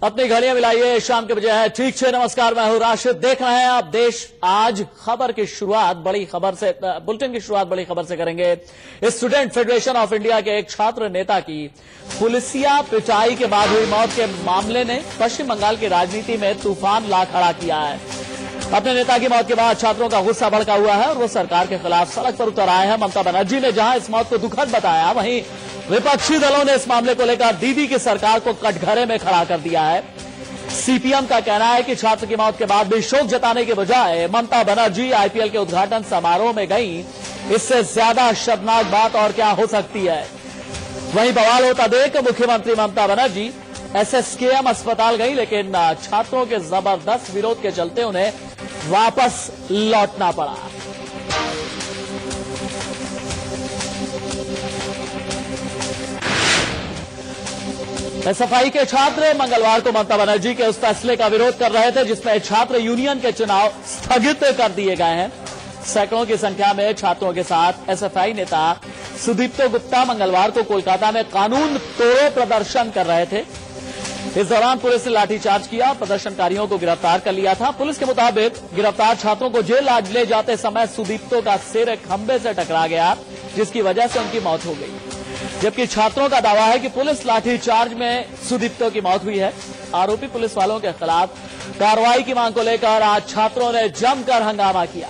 अपनी घड़ियां मिलाइए, शाम के बजे है ठीक 6। नमस्कार, मैं हूं राशिद। देख रहे हैं आप देश आज। खबर की शुरुआत बड़ी खबर से, बुलेटिन की शुरुआत बड़ी खबर से करेंगे। स्टूडेंट फेडरेशन ऑफ इंडिया के एक छात्र नेता की पुलिसिया पिटाई के बाद हुई मौत के मामले ने पश्चिम बंगाल की राजनीति में तूफान ला खड़ा किया है। अपने नेता की मौत के बाद छात्रों का गुस्सा भड़का हुआ है और वो सरकार के खिलाफ सड़क पर उतर आए हैं। ममता बनर्जी ने जहां इस मौत को दुखद बताया, वहीं विपक्षी दलों ने इस मामले को लेकर दीदी की सरकार को कटघरे में खड़ा कर दिया है। सीपीएम का कहना है कि छात्र की मौत के बाद भी शोक जताने के बजाय ममता बनर्जी आईपीएल के उद्घाटन समारोह में गई। इससे ज्यादा शर्मनाक बात और क्या हो सकती है। वहीं बवाल होता देख मुख्यमंत्री ममता बनर्जी एसएसकेएम अस्पताल गई, लेकिन छात्रों के जबरदस्त विरोध के चलते उन्हें वापस लौटना पड़ा। एसएफआई के छात्र मंगलवार को ममता बनर्जी के उस फैसले का विरोध कर रहे थे जिसमें छात्र यूनियन के चुनाव स्थगित कर दिए गए हैं। सैकड़ों की संख्या में छात्रों के साथ एसएफआई नेता सुदीप्तो गुप्ता मंगलवार को कोलकाता में कानून तोड़ो प्रदर्शन कर रहे थे। इस दौरान पुलिस ने लाठीचार्ज किया, प्रदर्शनकारियों को गिरफ्तार कर लिया था। पुलिस के मुताबिक गिरफ्तार छात्रों को जेल ले जाते समय सुदीप्तो का सिर एक खंभे से टकरा गया, जिसकी वजह से उनकी मौत हो गई। जबकि छात्रों का दावा है कि पुलिस लाठीचार्ज में सुदीप्तो की मौत हुई है। आरोपी पुलिस वालों के खिलाफ कार्रवाई की मांग को लेकर आज छात्रों ने जमकर हंगामा किया।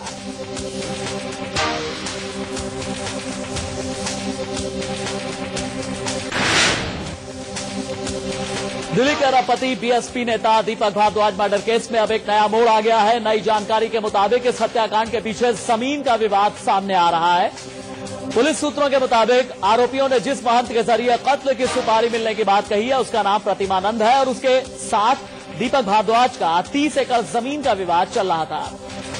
दिल्ली के रपति बीएसपी नेता दीपक भारद्वाज मर्डर केस में अब एक नया मोड़ आ गया है। नई जानकारी के मुताबिक इस हत्याकांड के पीछे जमीन का विवाद सामने आ रहा है। पुलिस सूत्रों के मुताबिक आरोपियों ने जिस महंत के जरिए कत्ल की सुपारी मिलने की बात कही है, उसका नाम प्रतिमानंद है और उसके साथ दीपक भारद्वाज का 30 एकड़ जमीन का विवाद चल रहा था।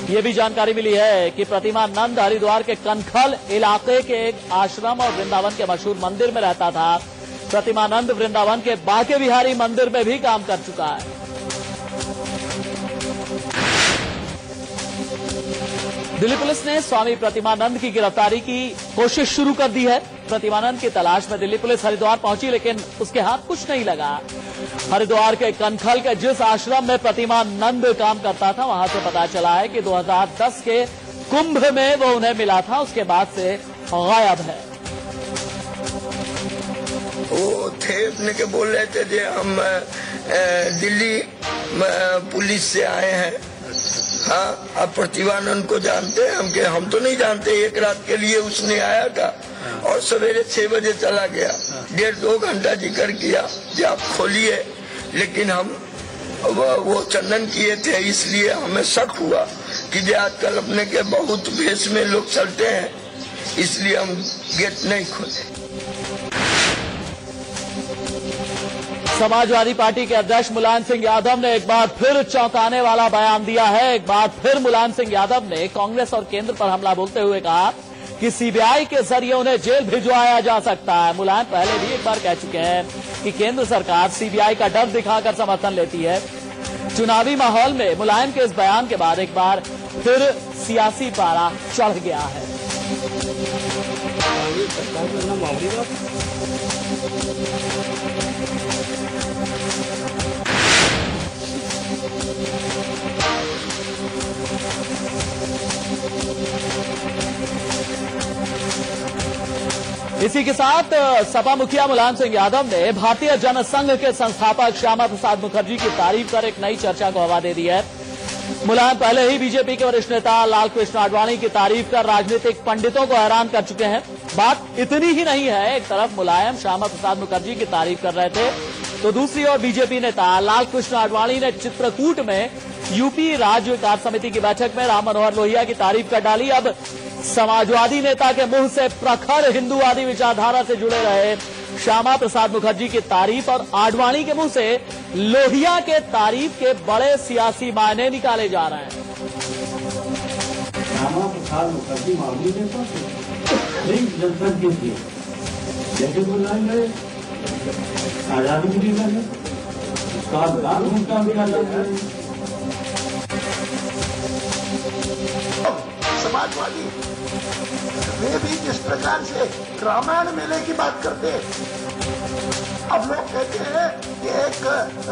यह भी जानकारी मिली है कि प्रतिमानंद हरिद्वार के कनखल इलाके के एक आश्रम और वृंदावन के मशहूर मंदिर में रहता था। प्रतिमानंद वृंदावन के बांके बिहारी मंदिर में भी काम कर चुका है। दिल्ली पुलिस ने स्वामी प्रतिमानंद की गिरफ्तारी की कोशिश शुरू कर दी है। प्रतिमानंद की तलाश में दिल्ली पुलिस हरिद्वार पहुंची, लेकिन उसके हाथ कुछ नहीं लगा। हरिद्वार के कनखल के जिस आश्रम में प्रतिमानंद काम करता था, वहां से पता चला है कि 2010 के कुंभ में वो उन्हें मिला था। उसके बाद से गायब है। वो थे अपने के बोल रहे थे कि हम दिल्ली पुलिस से आए हैं। हाँ, आप प्रतिमानंद को जानते हैं? हम तो नहीं जानते। एक रात के लिए उसने आया था और सवेरे 6 बजे चला गया। 1.5-2 घंटा जिक्र किया कि आप खोलिए, लेकिन हम वो चंदन किए थे, इसलिए हमें शक हुआ कि आजकल अपने के बहुत भेष में लोग चलते हैं, इसलिए हम गेट नहीं खोले। समाजवादी पार्टी के अध्यक्ष मुलायम सिंह यादव ने एक बार फिर चौंकाने वाला बयान दिया है। एक बार फिर मुलायम सिंह यादव ने कांग्रेस और केंद्र पर हमला बोलते हुए कहा कि सीबीआई के जरिए उन्हें जेल भिजवाया जा सकता है। मुलायम पहले भी एक बार कह चुके हैं कि केंद्र सरकार सीबीआई का डर दिखाकर समर्थन लेती है। चुनावी माहौल में मुलायम के इस बयान के बाद एक बार फिर सियासी पारा चढ़ गया है। इसी के साथ सपा मुखिया मुलायम सिंह यादव ने भारतीय जनसंघ के संस्थापक श्यामा प्रसाद मुखर्जी की तारीफ कर एक नई चर्चा को हवा दे दी है। मुलायम पहले ही बीजेपी के वरिष्ठ नेता लालकृष्ण आडवाणी की तारीफ कर राजनीतिक पंडितों को हैरान कर चुके हैं। बात इतनी ही नहीं है, एक तरफ मुलायम श्यामा प्रसाद मुखर्जी की तारीफ कर रहे थे, तो दूसरी ओर बीजेपी नेता लालकृष्ण आडवाणी ने चित्रकूट में यूपी राज्य कार्य समिति की बैठक में राम मनोहर लोहिया की तारीफ कर डाली। अब समाजवादी नेता के मुंह से प्रखर हिंदूवादी विचारधारा से जुड़े रहे श्यामा प्रसाद मुखर्जी की तारीफ और आडवाणी के मुंह से लोहिया के तारीफ के बड़े सियासी मायने निकाले जा रहे हैं। श्यामा प्रसाद मुखर्जी मामले जनसंघ के लिए जैसे बुलाएंगे आजादी मिली है, उसका उनका भी आजादी। समाजवादी वे भी जिस प्रकार से रामायण मेले की बात करते हैं, अब लोग कहते हैं कि एक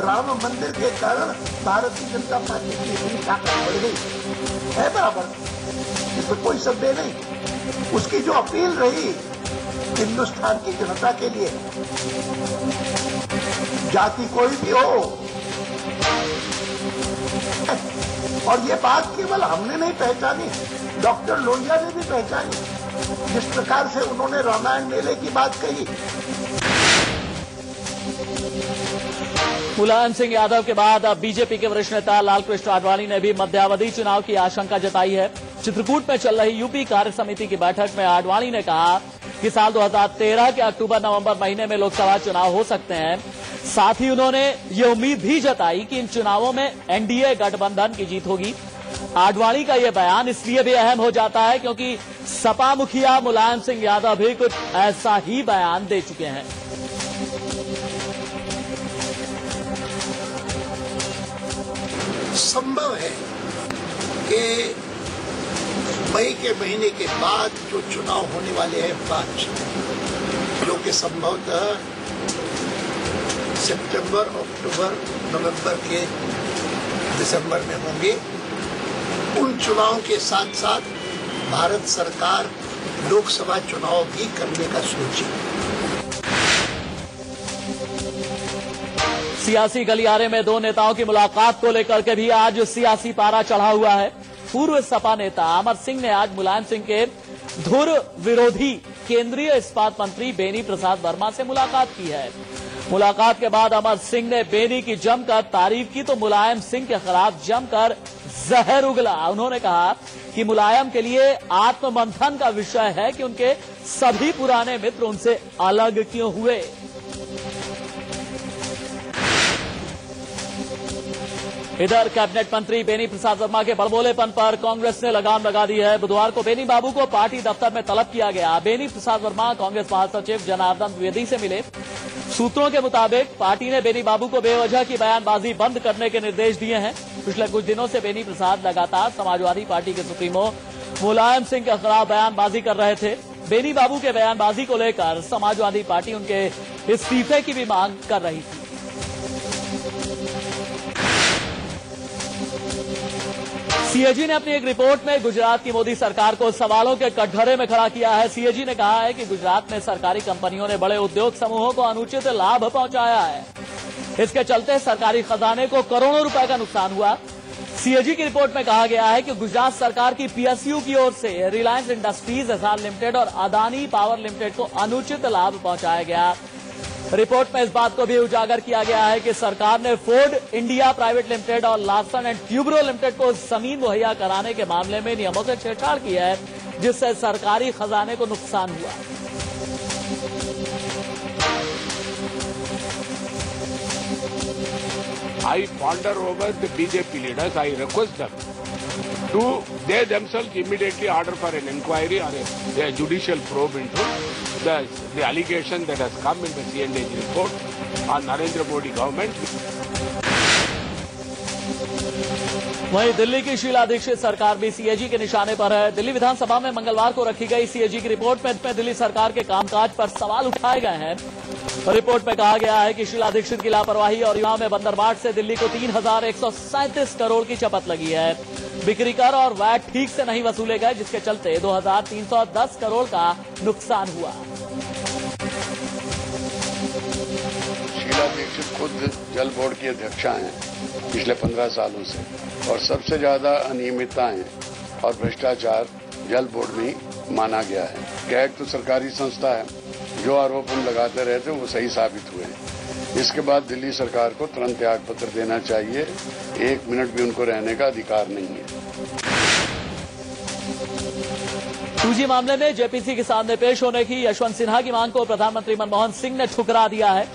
राम मंदिर के कारण भारतीय जनता पार्टी की इतनी ताकत बढ़ गई है, बराबर, इसमें कोई संदेह नहीं। उसकी जो अपील रही हिंदुस्तान की जनता के लिए, जाति कोई भी हो, और ये बात केवल हमने नहीं पहचानी, डॉक्टर लोहिया ने भी पहचानी। जिस प्रकार से उन्होंने रामायण मेले की बात कही। मुलायम सिंह यादव के बाद अब बीजेपी के वरिष्ठ नेता लालकृष्ण आडवाणी ने भी मध्यावधि चुनाव की आशंका जताई है। चित्रकूट में चल रही यूपी कार्य समिति की बैठक में आडवाणी ने कहा कि साल 2013 के अक्टूबर-नवंबर महीने में लोकसभा चुनाव हो सकते हैं। साथ ही उन्होंने ये उम्मीद भी जताई कि इन चुनावों में एनडीए गठबंधन की जीत होगी। आडवाणी का यह बयान इसलिए भी अहम हो जाता है क्योंकि सपा मुखिया मुलायम सिंह यादव भी कुछ ऐसा ही बयान दे चुके हैं। संभव है कि मई के महीने के बाद जो चुनाव होने वाले हैं 5, जो कि संभवतः सितंबर, अक्टूबर, नवंबर के दिसंबर में होंगे, उन चुनावों के साथ साथ भारत सरकार लोकसभा चुनाव भी करने का सोची। सियासी गलियारे में दो नेताओं की मुलाकात को लेकर के भी आज सियासी पारा चढ़ा हुआ है। पूर्व सपा नेता अमर सिंह ने आज मुलायम सिंह के धुर विरोधी केंद्रीय इस्पात मंत्री बेनी प्रसाद वर्मा से मुलाकात की है। मुलाकात के बाद अमर सिंह ने बेनी की जमकर तारीफ की तो मुलायम सिंह के खिलाफ जमकर जहर उगला। उन्होंने कहा कि मुलायम के लिए आत्ममंथन का विषय है कि उनके सभी पुराने मित्र उनसे अलग क्यों हुए। इधर कैबिनेट मंत्री बेनी प्रसाद वर्मा के बड़बोलेपन पर कांग्रेस ने लगाम लगा दी है। बुधवार को बेनी बाबू को पार्टी दफ्तर में तलब किया गया। बेनी प्रसाद वर्मा कांग्रेस महासचिव जनार्दन द्विवेदी से मिले। सूत्रों के मुताबिक पार्टी ने बेनी बाबू को बेवजह की बयानबाजी बंद करने के निर्देश दिए हैं। पिछले कुछ दिनों से बेनी प्रसाद लगातार समाजवादी पार्टी के सुप्रीमो मुलायम सिंह के खिलाफ बयानबाजी कर रहे थे। बेनी बाबू के बयानबाजी को लेकर समाजवादी पार्टी उनके इस्तीफे की भी मांग कर रही थी। सीएजी ने अपनी एक रिपोर्ट में गुजरात की मोदी सरकार को सवालों के कटघरे में खड़ा किया है। सीएजी ने कहा है कि गुजरात में सरकारी कंपनियों ने बड़े उद्योग समूहों को अनुचित लाभ पहुंचाया है। इसके चलते सरकारी खजाने को करोड़ों रुपए का नुकसान हुआ। सीएजी की रिपोर्ट में कहा गया है कि गुजरात सरकार की पीएसयू की ओर से रिलायंस इंडस्ट्रीज एसआर लिमिटेड और अदानी पावर लिमिटेड को अनुचित लाभ पहुंचाया गया। रिपोर्ट में इस बात को भी उजागर किया गया है कि सरकार ने फोर्ड इंडिया प्राइवेट लिमिटेड और लार्सन एंड ट्यूब्रो लिमिटेड को जमीन मुहैया कराने के मामले में नियमों से छेड़छाड़ की है, जिससे सरकारी खजाने को नुकसान हुआ। I ponder over the BJP leaders. I request them to they themselves immediately order for an inquiry or a judicial probe into the allegation that has come in the CNDG report on Narendra Modi government. वहीं दिल्ली की शीला दीक्षित सरकार भी CAG के निशाने पर है। दिल्ली विधानसभा में मंगलवार को रखी गई सीएजी की रिपोर्ट में दिल्ली सरकार के कामकाज पर सवाल उठाए गए हैं। रिपोर्ट में कहा गया है कि शीला दीक्षित की लापरवाही और युवा में बंदरबाट से दिल्ली को 3,137 करोड़ की चपत लगी है। बिक्री कर और वैट ठीक से नहीं वसूले गए, जिसके चलते 2,310 करोड़ का नुकसान हुआ। शीला दीक्षित खुद जल बोर्ड की अध्यक्षा हैं पिछले 15 सालों से, और सबसे ज्यादा अनियमितताएं और भ्रष्टाचार जल बोर्ड में ही माना गया है। कैग तो सरकारी संस्था है, जो आरोप हम लगाते रहते वो सही साबित हुए। इसके बाद दिल्ली सरकार को तुरंत त्याग पत्र देना चाहिए। 1 मिनट भी उनको रहने का अधिकार नहीं है। 2G मामले में जेपीसी के सामने पेश होने की यशवंत सिन्हा की मांग को प्रधानमंत्री मनमोहन सिंह ने ठुकरा दिया है।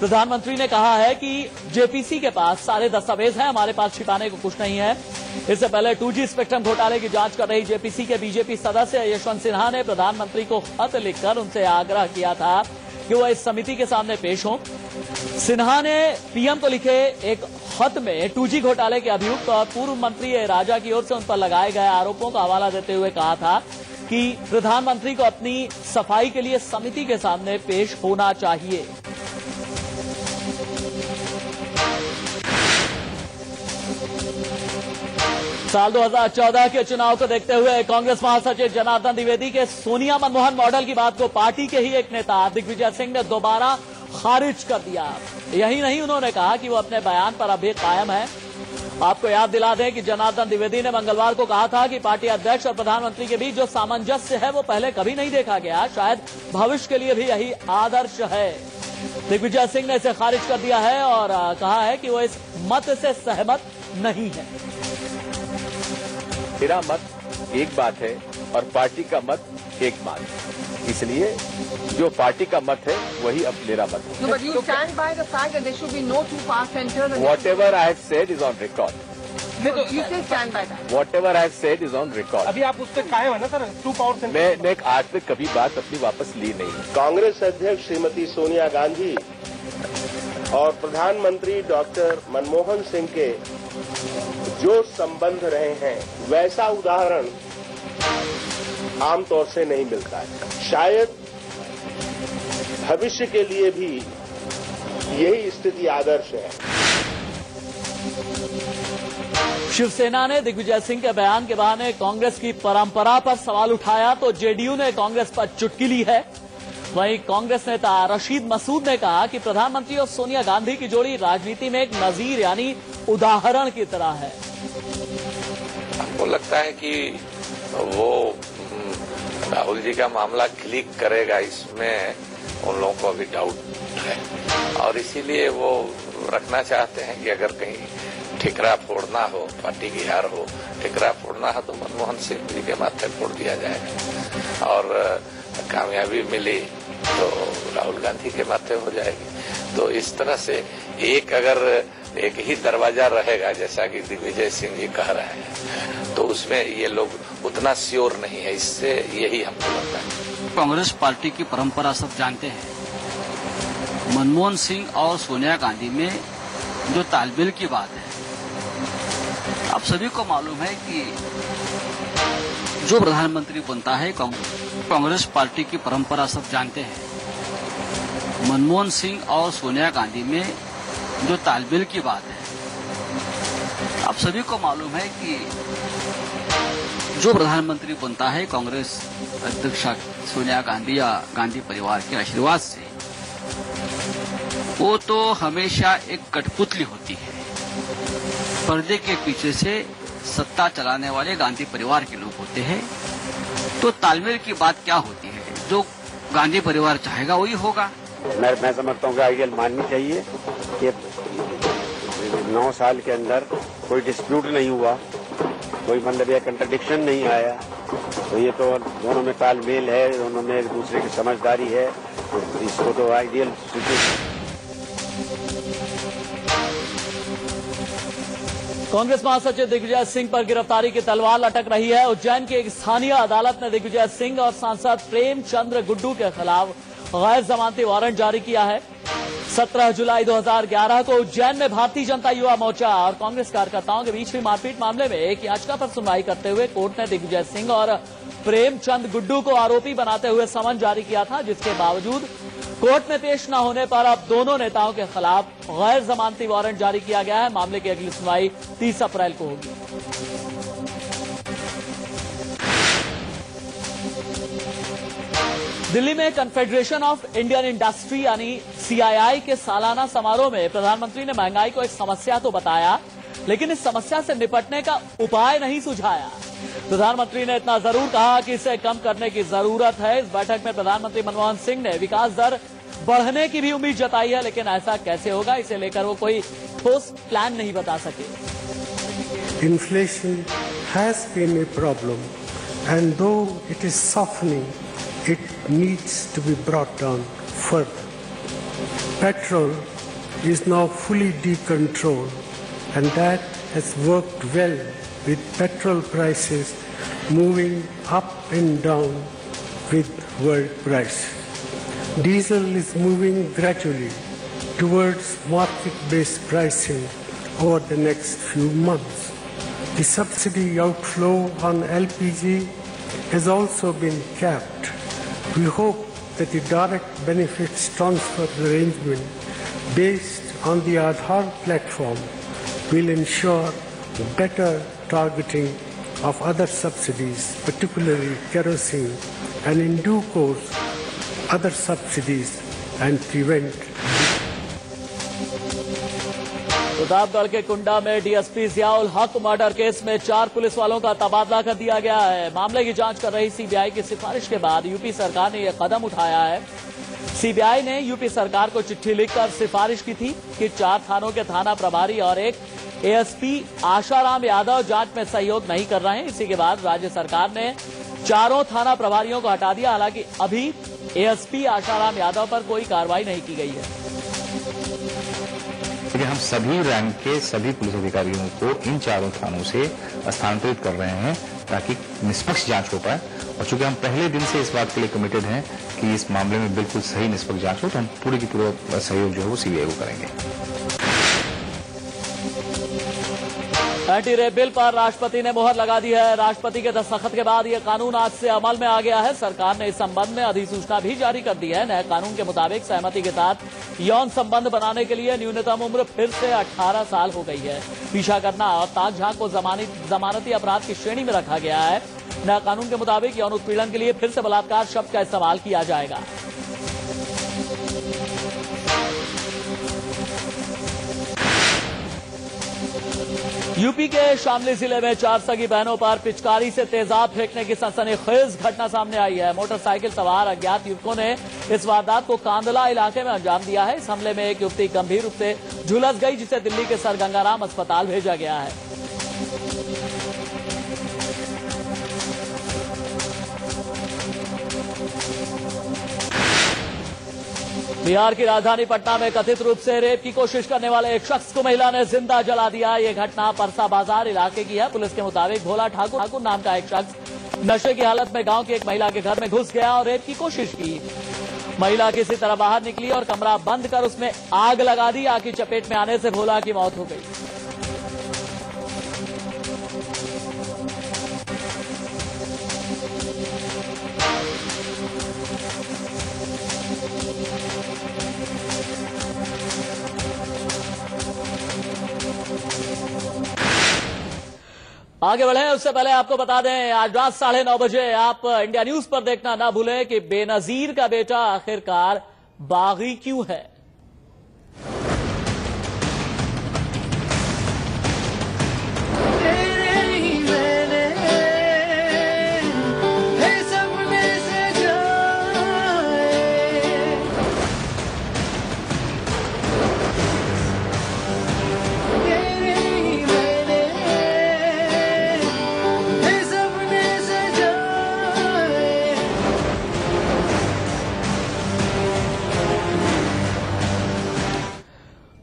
प्रधानमंत्री ने कहा है कि जेपीसी के पास सारे दस्तावेज हैं, हमारे पास छिपाने को कुछ नहीं है। इससे पहले 2G स्पेक्ट्रम घोटाले की जांच कर रही जेपीसी के बीजेपी सदस्य यशवंत सिन्हा ने प्रधानमंत्री को खत लिखकर उनसे आग्रह किया था कि वह इस समिति के सामने पेश हों। सिन्हा ने पीएम को लिखे एक खत में 2G घोटाले के अभियुक्त और पूर्व मंत्री ए राजा की ओर से उन पर लगाए गए आरोपों का हवाला देते हुए कहा था कि प्रधानमंत्री को अपनी सफाई के लिए समिति के सामने पेश होना चाहिए। साल 2014 के चुनाव को देखते हुए कांग्रेस महासचिव जनार्दन द्विवेदी के सोनिया मनमोहन मॉडल की बात को पार्टी के ही एक नेता दिग्विजय सिंह ने दोबारा खारिज कर दिया। यही नहीं, उन्होंने कहा कि वो अपने बयान पर अभी कायम है। आपको याद दिला दें कि जनार्दन द्विवेदी ने मंगलवार को कहा था कि पार्टी अध्यक्ष और प्रधानमंत्री के बीच जो सामंजस्य है वो पहले कभी नहीं देखा गया, शायद भविष्य के लिए भी यही आदर्श है। दिग्विजय सिंह ने इसे खारिज कर दिया है और कहा है कि वो इस मत से सहमत नहीं है। मेरा मत एक बात है और पार्टी का मत एक बात है, इसलिए जो पार्टी का मत है वही अब मेरा मत है। No, but you stand by the fact that there should be no too far centers. Whatever I have said is on record. No, you still stand by that. Whatever I have said is on record. अभी आप उस पर कायम है ना sir, to power centre? मैं आज तक कभी बात अपनी वापस ली नहीं। कांग्रेस अध्यक्ष श्रीमती सोनिया गांधी और प्रधानमंत्री डॉक्टर मनमोहन सिंह के जो संबंध रहे हैं वैसा उदाहरण आमतौर से नहीं मिलता है। शायद भविष्य के लिए भी यही स्थिति आदर्श है। शिवसेना ने दिग्विजय सिंह के बयान के बहाने कांग्रेस की परंपरा पर सवाल उठाया तो जेडीयू ने कांग्रेस पर चुटकी ली है। वहीं कांग्रेस नेता रशीद मसूद ने कहा कि प्रधानमंत्री और सोनिया गांधी की जोड़ी राजनीति में एक नजीर यानी उदाहरण की तरह है। हमको लगता है कि वो राहुल जी का मामला क्लिक करेगा, इसमें उन लोगों को अभी डाउट है और इसीलिए वो रखना चाहते हैं कि अगर कहीं ठिकरा फोड़ना हो, पार्टी की हार हो, ठिकरा फोड़ना हो तो मनमोहन सिंह जी के माथे फोड़ दिया जाएगा और कामयाबी मिली तो राहुल गांधी के माथे हो जाएगी। तो इस तरह से अगर एक ही दरवाजा रहेगा जैसा कि दिग्विजय सिंह जी कह रहे हैं तो उसमें ये लोग उतना श्योर नहीं है, इससे यही हमको लगता है। कांग्रेस पार्टी की परंपरा सब जानते हैं। मनमोहन सिंह और सोनिया गांधी में जो तालमेल की बात है, आप सभी को मालूम है कि जो प्रधानमंत्री बनता है कांग्रेस पार्टी की परंपरा सब जानते हैं। मनमोहन सिंह और सोनिया गांधी में जो तालमेल की बात है, आप सभी को मालूम है कि जो प्रधानमंत्री बनता है कांग्रेस अध्यक्ष सोनिया गांधी या गांधी परिवार के आशीर्वाद से, वो तो हमेशा एक कठपुतली होती है। पर्दे के पीछे से सत्ता चलाने वाले गांधी परिवार के लोग होते हैं। तो तालमेल की बात क्या होती है, जो गांधी परिवार चाहेगा वही होगा। मैं समझता हूँ कि आइडियल माननी चाहिए कि 9 साल के अंदर कोई डिस्प्यूट नहीं हुआ, कोई मतलब यह कंट्रडिक्शन नहीं आया, तो ये तो दोनों में तालमेल है, दोनों में एक दूसरे की समझदारी है, तो इसको तो आइडियल। कांग्रेस महासचिव दिग्विजय सिंह पर गिरफ्तारी की तलवार लटक रही है। उज्जैन की एक स्थानीय अदालत ने दिग्विजय सिंह और सांसद प्रेमचंद गुड्डू के खिलाफ गैर जमानती वारंट जारी किया है। 17 जुलाई 2011 को उज्जैन में भारतीय जनता युवा मोर्चा और कांग्रेस कार्यकर्ताओं के बीच हुई मारपीट मामले में एक याचिका पर सुनवाई करते हुए कोर्ट ने दिग्विजय सिंह और प्रेमचंद गुड्डू को आरोपी बनाते हुए समन जारी किया था, जिसके बावजूद कोर्ट में पेश न होने पर अब दोनों नेताओं के खिलाफ गैर जमानती वारंट जारी किया गया है। मामले की अगली सुनवाई 30 अप्रैल को होगी। दिल्ली में कन्फेडरेशन ऑफ इंडियन इंडस्ट्री यानी CII के सालाना समारोह में प्रधानमंत्री ने महंगाई को एक समस्या तो बताया, लेकिन इस समस्या से निपटने का उपाय नहीं सुझाया। प्रधानमंत्री ने इतना जरूर कहा कि इसे कम करने की जरूरत है। इस बैठक में प्रधानमंत्री मनमोहन सिंह ने विकास दर बढ़ने की भी उम्मीद जताई है, लेकिन ऐसा कैसे होगा इसे लेकर वो कोई ठोस प्लान नहीं बता सके। Inflation has been a problem, and though it is softening, it needs to be brought down further. Petrol is now fully decontrolled, and that has worked well with petrol prices moving up and down with world prices. Diesel is moving gradually towards market-based pricing over the next few months. The subsidy outflow on LPG has also been capped. We hope that the direct benefits transfer arrangement based on the Aadhaar platform will ensure better targeting of other subsidies, particularly kerosene, and in due course other subsidies, and prevent. Pratapgarh के कुंडा में DSP Ziaul हक murder case में 4 police वालों का तबादला कर दिया गया है। मामले की जांच कर रही सीबीआई की सिफारिश के बाद यूपी सरकार ने यह कदम उठाया है। सीबीआई ने यूपी सरकार को चिट्ठी लिखकर सिफारिश की थी कि 4 थानों के थाना प्रभारी और एक एएसपी आशाराम यादव जांच में सहयोग नहीं कर रहे हैं। इसी के बाद राज्य सरकार ने चारों थाना प्रभारियों को हटा दिया। हालांकि अभी एएसपी आशाराम यादव पर कोई कार्रवाई नहीं की गई है। हम सभी रैंक के सभी पुलिस अधिकारियों को इन चारों थानों से स्थानांतरित कर रहे हैं ताकि निष्पक्ष जांच हो पाए। और चूंकि हम पहले दिन से इस बात के लिए कमिटेड हैं कि इस मामले में बिल्कुल सही निष्पक्ष जांच हो, तो हम पूरी की पूरा सहयोग जो है वो सीबीआई को करेंगे। एंटी रेप बिल पर राष्ट्रपति ने मोहर लगा दी है। राष्ट्रपति के दस्तखत के बाद यह कानून आज से अमल में आ गया है। सरकार ने इस संबंध में अधिसूचना भी जारी कर दी है। नए कानून के मुताबिक सहमति के साथ यौन संबंध बनाने के लिए न्यूनतम उम्र फिर से 18 साल हो गई है। पीछा करना और ताक झांक को जमानती अपराध की श्रेणी में रखा गया है। नए कानून के मुताबिक यौन उत्पीड़न के लिए फिर से बलात्कार शब्द का इस्तेमाल किया जाएगा। यूपी के शामली जिले में 4 सगी बहनों पर पिचकारी से तेजाब फेंकने की सनसनीखेज घटना सामने आई है। मोटरसाइकिल सवार अज्ञात युवकों ने इस वारदात को कांदला इलाके में अंजाम दिया है। इस हमले में एक युवती गंभीर रूप से झुलस गई, जिसे दिल्ली के सर गंगाराम अस्पताल भेजा गया है। बिहार की राजधानी पटना में कथित रूप से रेप की कोशिश करने वाले एक शख्स को महिला ने जिंदा जला दिया। ये घटना परसा बाजार इलाके की है। पुलिस के मुताबिक भोला ठाकुर नाम का एक शख्स नशे की हालत में गांव की एक महिला के घर में घुस गया और रेप की कोशिश की। महिला किसी तरह बाहर निकली और कमरा बंद कर उसमें आग लगा दी। आग की चपेट में आने से भोला की मौत हो गई। आगे बढ़े उससे पहले आपको बता दें, आज रात 9:30 बजे आप इंडिया न्यूज पर देखना ना भूलें कि बेनजीर का बेटा आखिरकार बागी क्यों है।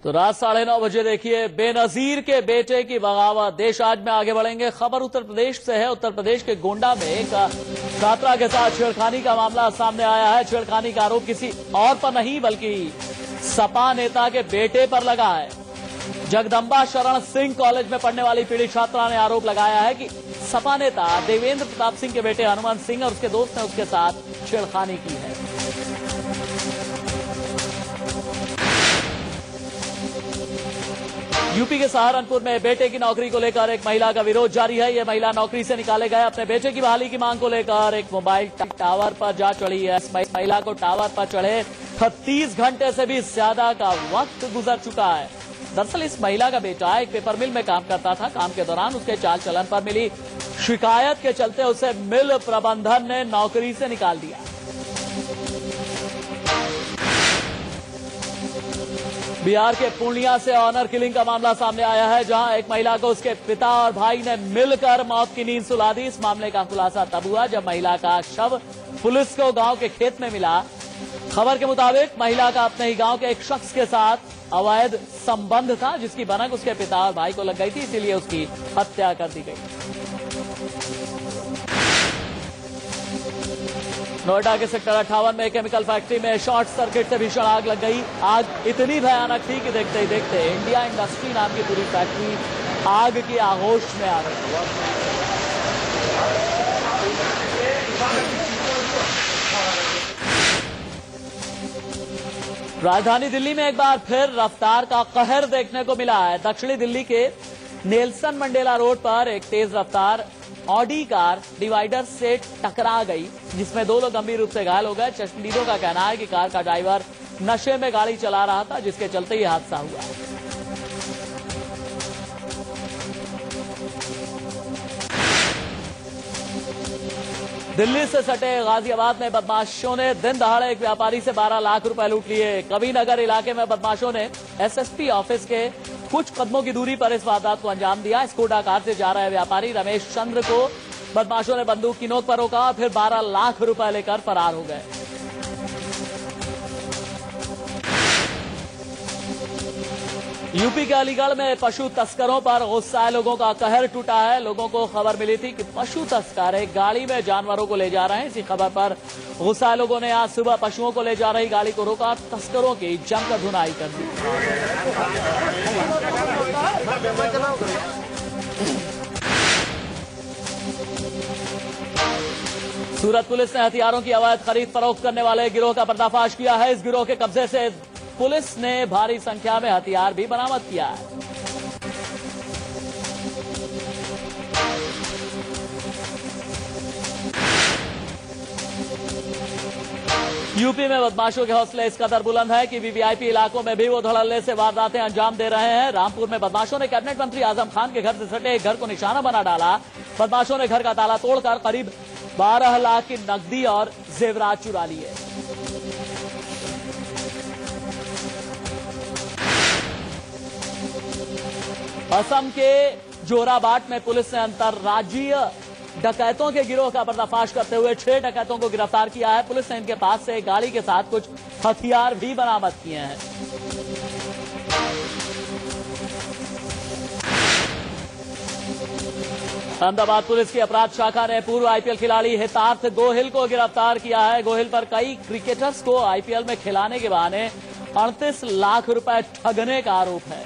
तो रात 9:30 बजे देखिए बेनजीर के बेटे की बगावत। देश आज में आगे बढ़ेंगे। खबर उत्तर प्रदेश से है। उत्तर प्रदेश के गोंडा में एक छात्रा के साथ छेड़खानी का मामला सामने आया है। छेड़खानी का आरोप किसी और पर नहीं बल्कि सपा नेता के बेटे पर लगा है। जगदम्बा शरण सिंह कॉलेज में पढ़ने वाली पीड़ित छात्रा ने आरोप लगाया है कि सपा नेता देवेंद्र प्रताप सिंह के बेटे हनुमंत सिंह और उसके दोस्त ने उसके साथ छेड़खानी की है। यूपी के सहारनपुर में बेटे की नौकरी को लेकर एक महिला का विरोध जारी है। यह महिला नौकरी से निकाले गए अपने बेटे की बहाली की मांग को लेकर एक मोबाइल टावर पर जा चढ़ी है। इस महिला को टावर पर चढ़े 36 घंटे से भी ज्यादा का वक्त गुजर चुका है। दरअसल इस महिला का बेटा एक पेपर मिल में काम करता था। काम के दौरान उसके चाल चलन पर मिली शिकायत के चलते उसे मिल प्रबंधन ने नौकरी से निकाल दिया। बिहार के पूर्णिया से ऑनर किलिंग का मामला सामने आया है, जहां एक महिला को उसके पिता और भाई ने मिलकर मौत की नींद सुला दी। इस मामले का खुलासा तब हुआ जब महिला का शव पुलिस को गांव के खेत में मिला। खबर के मुताबिक महिला का अपने ही गांव के एक शख्स के साथ अवैध संबंध था, जिसकी भनक उसके पिता और भाई को लग गई थी, इसीलिए उसकी हत्या कर दी गई। नोएडा के सेक्टर 58 में केमिकल फैक्ट्री में शॉर्ट सर्किट से भीषण आग लग गई। आग इतनी भयानक थी कि देखते ही देखते इंडिया इंडस्ट्री नाम की पूरी फैक्ट्री आग की आगोश में आ गई। राजधानी दिल्ली में एक बार फिर रफ्तार का कहर देखने को मिला है। दक्षिणी दिल्ली के नेल्सन मंडेला रोड पर एक तेज रफ्तार ऑडी कार डिवाइडर से टकरा गई, जिसमें 2 लोग गंभीर रूप से घायल हो गए। चश्मदीदों का कहना है कि कार का ड्राइवर नशे में गाड़ी चला रहा था, जिसके चलते ये हादसा हुआ। दिल्ली से सटे गाजियाबाद में बदमाशों ने दिन दहाड़े एक व्यापारी से 12 लाख रुपए लूट लिए। कबीरनगर इलाके में बदमाशों ने एसएसपी ऑफिस के कुछ कदमों की दूरी पर इस वारदात को अंजाम दिया। स्कूटा कार से जा रहे व्यापारी रमेश चंद्र को बदमाशों ने बंदूक की नोक पर रोका और फिर 12 लाख रुपए लेकर फरार हो गए। यूपी के अलीगढ़ में पशु तस्करों पर गुस्साए लोगों का कहर टूटा है। लोगों को खबर मिली थी कि पशु तस्कर एक गाड़ी में जानवरों को ले जा रहे हैं। इसी खबर पर गुस्साए लोगों ने आज सुबह पशुओं को ले जा रही गाड़ी को रोका, तस्करों की जमकर धुनाई कर दी। सूरत पुलिस ने हथियारों की अवैध खरीद फरोख्त करने वाले गिरोह का पर्दाफाश किया है। इस गिरोह के कब्जे से पुलिस ने भारी संख्या में हथियार भी बरामद किया है। यूपी में बदमाशों के हौसले इस कदर बुलंद है कि वीवीआईपी इलाकों में भी वो धड़ल्ले से वारदातें अंजाम दे रहे हैं। रामपुर में बदमाशों ने कैबिनेट मंत्री आजम खान के घर से सटे एक घर को निशाना बना डाला। बदमाशों ने घर का ताला तोड़कर करीब 12 लाख की नकदी और जेवरात चुरा लिए। असम के जोराबाट में पुलिस ने अंतर्राज्यीय डकैतों के गिरोह का पर्दाफाश करते हुए 6 डकैतों को गिरफ्तार किया है। पुलिस ने इनके पास से एक गाड़ी के साथ कुछ हथियार भी बरामद किए हैं। अहमदाबाद पुलिस की अपराध शाखा ने पूर्व आईपीएल खिलाड़ी हितार्थ गोहिल को गिरफ्तार किया है। गोहिल पर कई क्रिकेटर्स को आईपीएल में खिलाने के बहाने 38 लाख रुपए ठगने का आरोप है।